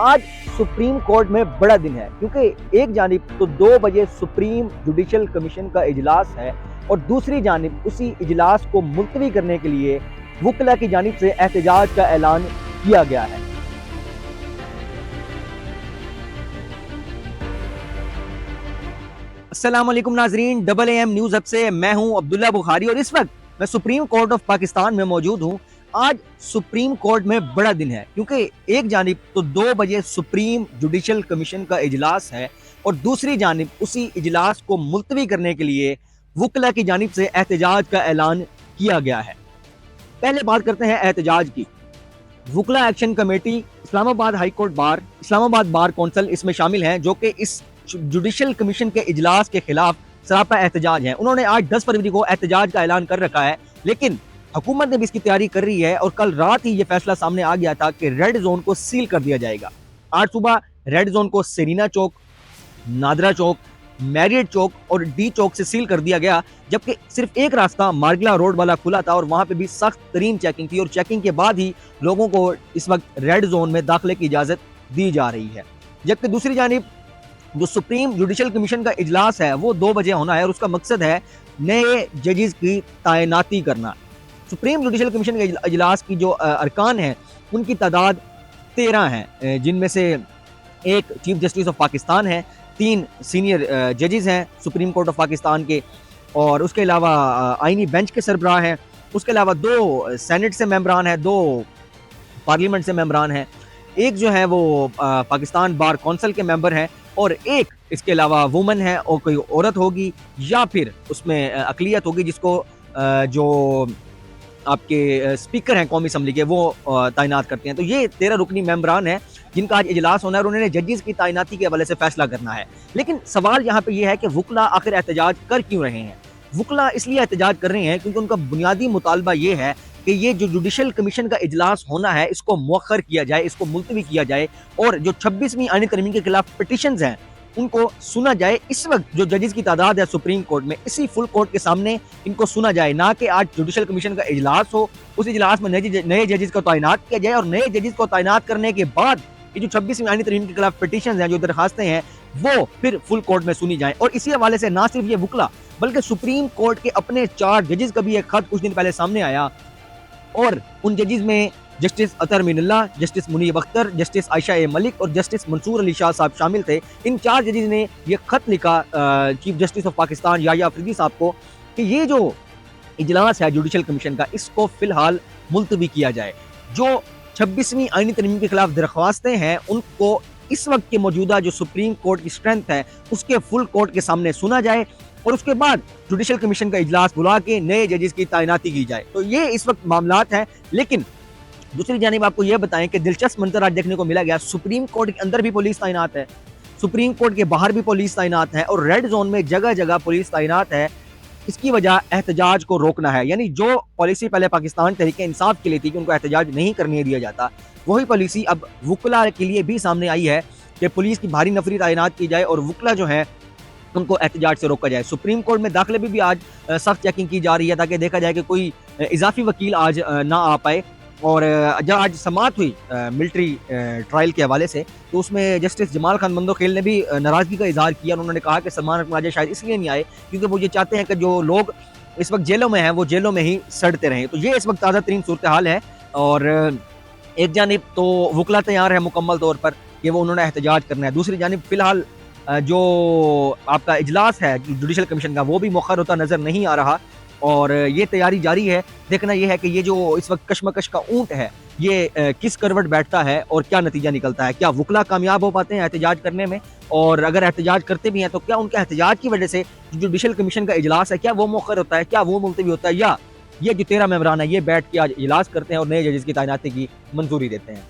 आज supreme court में बड़ा दिन है क्योंकि एक जानिब तो 2 बजे सुप्रीम जुडिशल कमीशन का इजलास है और दूसरी जानिब उसी इजलास को मुलतवी करने के लिए वुकला की जानिब से एहतजाज का ऐलान किया गया है। अस्सलाम वालेकुम नाजरीन, डबल AM न्यूज हब से मैं हूं अब्दुल्ला बुखारी और इस वक्त मैं सुप्रीम कोर्ट ऑफ पाकिस्तान में मौजूद हूं। आज सुप्रीम कोर्ट में बड़ा दिन है क्योंकि एक जानिब तो 2 बजे सुप्रीम जुडिशल कमीशन का इजलास है और दूसरी जानिब उसी इजलास को मुलतवी करने के लिए वुकला की जानिब से एहतजाज का ऐलान किया गया है। पहले बात करते हैं एहतजाज की। वुकला action committee, Islamabad high court bar, Islamabad bar council इसमें शामिल हैं जो कि इस जुडिशल कमीशन के इजलास के खिलाफ सरापा एहतजाज हैं। उन्होंने आज 10 फरवरी को एहतजाज का ऐलान कर रखा है, लेकिन हुकूमत ने भी इसकी तैयारी कर रही है और कल रात ही ये फैसला सामने आ गया था कि रेड जोन को सील कर दिया जाएगा। आज सुबह रेड जोन को सेरीना चौक, नादरा चौक, मैरियट चौक और डी चौक से सील कर दिया गया, जबकि सिर्फ एक रास्ता मार्गला रोड वाला खुला था और वहां पे भी सख्त तरीन चेकिंग थी और चेकिंग के बाद ही लोगों को इस वक्त रेड जोन में दाखिले की इजाजत दी जा रही है। जबकि दूसरी जानिब जो सुप्रीम जुडिशल कमीशन का इजलास है वो 2 बजे होना है और उसका मकसद है नए जजेस की तैनाती करना। सुप्रीम जुडिशल कमीशन के इजलास की जो अरकान हैं उनकी तादाद 13 हैं, जिनमें से एक चीफ जस्टिस ऑफ पाकिस्तान है, 3 सीनियर जजेस हैं सुप्रीम कोर्ट ऑफ पाकिस्तान के, और उसके अलावा आईनी बेंच के सरबराह हैं, उसके अलावा 2 सेनेट से मेंबरान हैं, 2 पार्लियामेंट से मेंबरान हैं, एक जो है वो पाकिस्तान बार कौंसिल के मेंबर हैं और एक इसके अलावा वुमन है और कोई औरत होगी या फिर उसमें अकलियत होगी जिसको जो आपके स्पीकर हैं कौमी असम्बली के वो तैनात करते हैं। तो ये 13 रुकनी मेंबरान हैं जिनका आज इजलास होना है और उन्होंने जजेस की तैनाती के हवाले से फैसला करना है। लेकिन सवाल यहाँ पे ये है कि वुकला आखिर एहतजाज कर क्यों रहे हैं? वुकला इसलिए एहतजाज कर रहे हैं क्योंकि उनका बुनियादी मुतालबा ये है कि ये जो जुडिशल कमीशन का इजलास होना है इसको मौखर किया जाए, इसको मुलतवी किया जाए और जो 26वीं आईनी तरमीम के खिलाफ पिटिशंस हैं उनको सुना जाए। इस वक्त जो जजेस की तादाद है सुप्रीम कोर्ट में, इसी फुल कोर्ट के सामने इनको सुना जाए, ना कि आज जुडिशल कमीशन का इजलास हो, उस इजलास में नए जजेस को तैनात किया जाए और नए जजेस को तैनात करने के बाद ये जो 26वीं आईनी तरमीम के खिलाफ पिटिशंस हैं, जो दरखास्तें हैं, वो फिर फुल कोर्ट में सुनी जाए। और इसी हवाले से ना सिर्फ ये वुकला बल्कि सुप्रीम कोर्ट के अपने 4 जजेस का भी एक खत कुछ दिन पहले सामने आया और उन जजेस में जस्टिस अतर मीनुल्लाह, जस्टिस मुनीब अख्तर, जस्टिस आयशा ए मलिक और जस्टिस मंसूर अली शाह साहब शामिल थे। इन 4 जजेस ने ये खत लिखा chief justice of Pakistan Yahya Afridi साहब को कि ये जो इजलास है जुडिशल कमीशन का इसको फिलहाल मुलतवी किया जाए। जो 26वीं आईनी तरमीम के खिलाफ दरख्वास्तें हैं उनको इस वक्त के मौजूदा जो सुप्रीम कोर्ट की स्ट्रेंथ है उसके फुल कोर्ट के सामने सुना जाए और उसके बाद जुडिशल कमीशन का इजलास बुला के नए जजेस की तैनाती की जाए। तो ये इस वक्त मामलात हैं। लेकिन दूसरी जानिब आपको यह बताएं कि दिलचस्प मंजर आज देखने को मिला गया, सुप्रीम कोर्ट के अंदर भी पुलिस तैनात है, सुप्रीम कोर्ट के बाहर भी पुलिस तैनात है और रेड जोन में जगह जगह पुलिस तैनात है। इसकी वजह एहतजाज को रोकना है, यानी जो पॉलिसी पहले पाकिस्तान तहरीक इंसाफ के लिए थी कि उनको एहतजाज नहीं करने दिया जाता, वही पॉलिसी अब वुकला के लिए भी सामने आई है कि पुलिस की भारी नफरी तैनात की जाए और वुकला जो है उनको एहतजाज से रोका जाए। सुप्रीम कोर्ट में दाखिले भी आज सख्त चेकिंग की जा रही है ताकि देखा जाए कि कोई इजाफी वकील आज ना आ पाए। और जब आज समाअत हुई मिलिट्री ट्रायल के हवाले से तो उसमें जस्टिस जमाल खान मंदोखेल ने भी नाराज़गी का इजहार किया। उन्होंने कहा कि सलमान राजा शायद इसलिए नहीं आए क्योंकि वो ये चाहते हैं कि जो लोग इस वक्त जेलों में हैं वो जेलों में ही सड़ते रहें। तो ये इस वक्त ताज़ा तरीन सूरत हाल है और एक जानिब तो वुकला तैयार है मुकम्मल तौर पर कि वो उन्होंने एहतजाज करना है, दूसरी जानिब फिलहाल जो आपका इजलास है जुडिशल कमीशन का वो भी मौखर होता नज़र नहीं आ रहा और ये तैयारी जारी है। देखना यह है कि ये जो इस वक्त कशमकश का ऊंट है ये किस करवट बैठता है और क्या नतीजा निकलता है। क्या वुकला कामयाब हो पाते हैं एहतजाज करने में, और अगर एहतजाज करते भी हैं तो क्या उनके एहतजाज की वजह से जुडिशल कमीशन का इजलास है क्या वो मौखर होता है, क्या वो मुलतवी होता है, या ये जो 13 मेंबरान है ये बैठ के आज इजलास करते हैं और नए जजेस की तैनाती की मंजूरी देते हैं।